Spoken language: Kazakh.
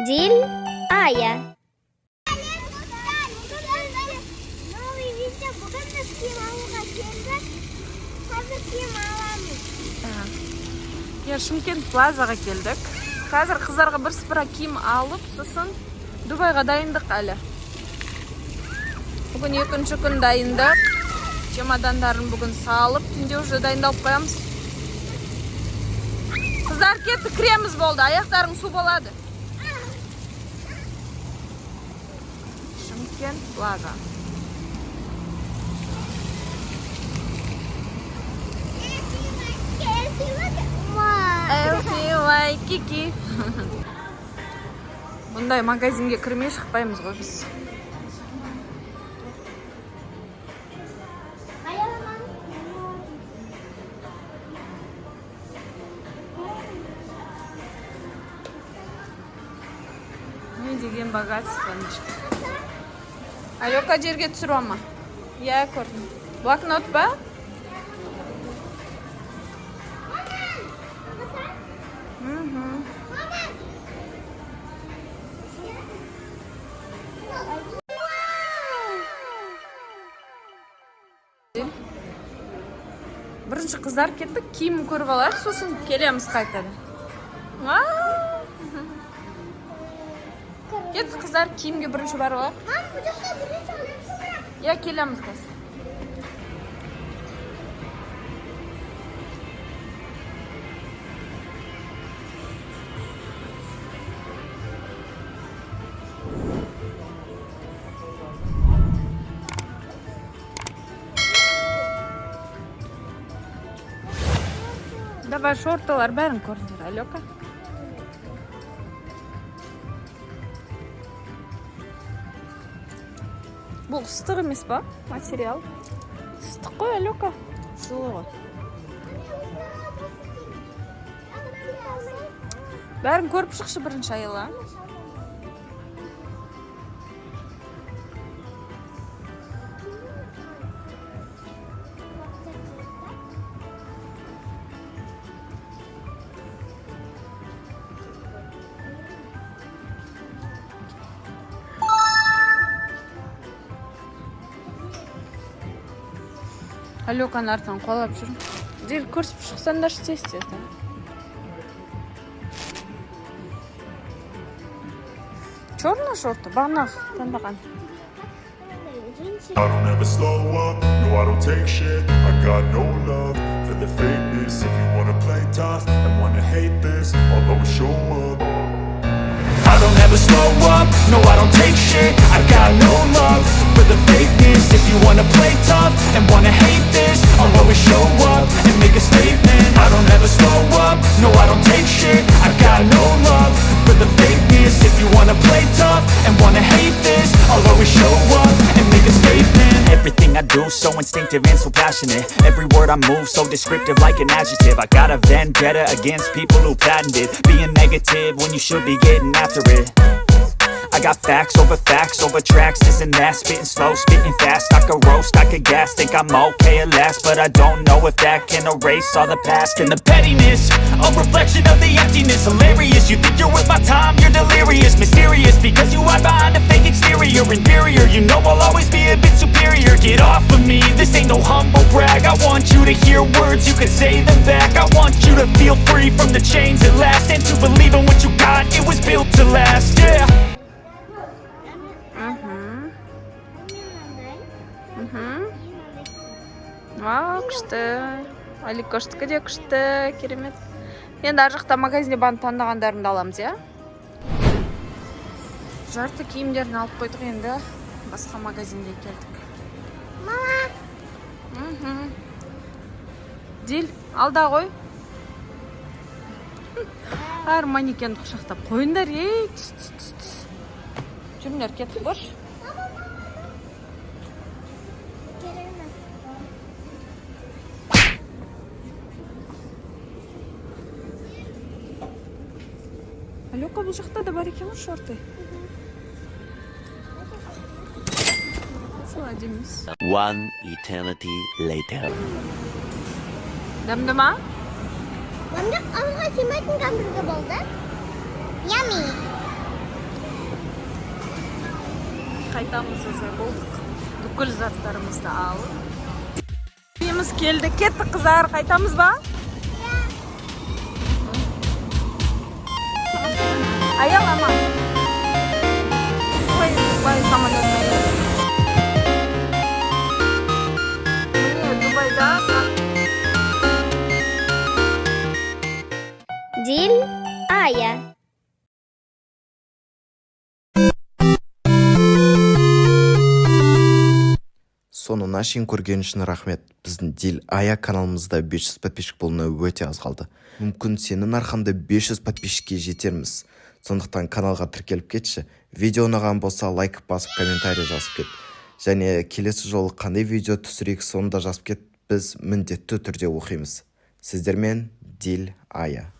Диль, Ая. Шымкент плазаға келдік. Қазір қыздарға бір сыпыра киім алып, сосын Дубайға дайындық әлі. Бүгін екінші күн дайындық. Чемодандарын бүгін салып, түнде уже дайындалып қоямыз. Қыздар кетті, кіреміз болды, аяқтарың су болады. Шымкент плаза. Элфи, Кики. Бұндай магазинге кірмей шықпаймыз ғой біз. Не деген богатствончик. Алёка жерге түсіру ама? Я көрдім. Блокнот ба? Бірінші қыздар кеттік, киім көріп алайық, сосын келеміз қайтады. Кеттік қыздар, киімге бірінші барып алайық. Мам, бұл жақта бірінші алып шығарам. Я келеміз қыз. Давай шорталар бәрін көрдіңдер, Алёка. Бұл ыстық емес ба? Материал. Ыстық қой, Алёка. Жылы ғой. Бәрін көріп шықшы бірінші айыла. Алёканың артынан қолап жүрім. Дел көрсіп шықсандар тез-тез. Черный шорты, бағанағы таңдаған. I don't ever slow up, no I don't take shit. I got no love for the fakeness. If you wanna play tough and wanna hate this, I'll always show up. I don't ever slow up, no I don't take shit. I got no love for the fakeness. If you wanna play tough and wanna hate this, I'll always show up and make a statement. I don't ever slow up, no I don't take shit. I got no love for the fakeness. If you wanna play tough and wanna hate this, I'll always show up and make a statement. Everything I do so instinctive and so passionate. Every word I move so descriptive like an adjective. I got a vendetta against people who patented being negative when you should be getting after it. I got facts over tracks, this and that. Spitting slow, spitting fast. I could roast, I could gas. Think I'm okay at last, but I don't know if that can erase all the past. And the pettiness, a reflection of the emptiness. Hilarious, you think you're worth my time, you're delirious. Mysterious, because you hide behind a fake exterior. Inferior, you know I'll always be a bit superior. Get off of me, this ain't no humble brag. I want you to hear words, you can say them back. I want you to feel free from the chains at last, and to believe in what you got, it was built to last, yeah. Вау, күшті. Аликоштікі де күшті, керемет. Енді ар жақта магазинде баны таңдағандарымды аламыз, я? Жарты киімдерін алып қойдық, енді басқа магазинге келдік. Мама. Дел, алда ғой. Әр манекенді құшақтап қойындар, ей, түс. Жүріңдер, кеттік бош. Алёка, бұл жақта да бар екен ғой шорты. Сладимыз. One eternity later. Дәмді ма? Дәмді алға симайтын гамбургер болды. Yummy. қайтамыз уже болдық. Бүкіл заттарымызды алып. Үйіміз келді, кеттік қыздар, қайтамыз ба? Аялама. Дубай самолетіне. Міне Дубайда. Диль Ая. Соңына шейін көрген үшін рахмет. Біздің Диль Ая каналымызда 500 подписчик болуына өте аз қалды. Мүмкін сенің арқаңда 500 подписчикке жетерміз. Сондықтан каналға тіркеліп кетші. Видео ұнаған болса лайк басып комментарий жазып кет. Және келесі жолы қандай видео түсірейік соны да жазып кет. Біз міндетті түрде оқимыз. Сіздермен Диль Ая.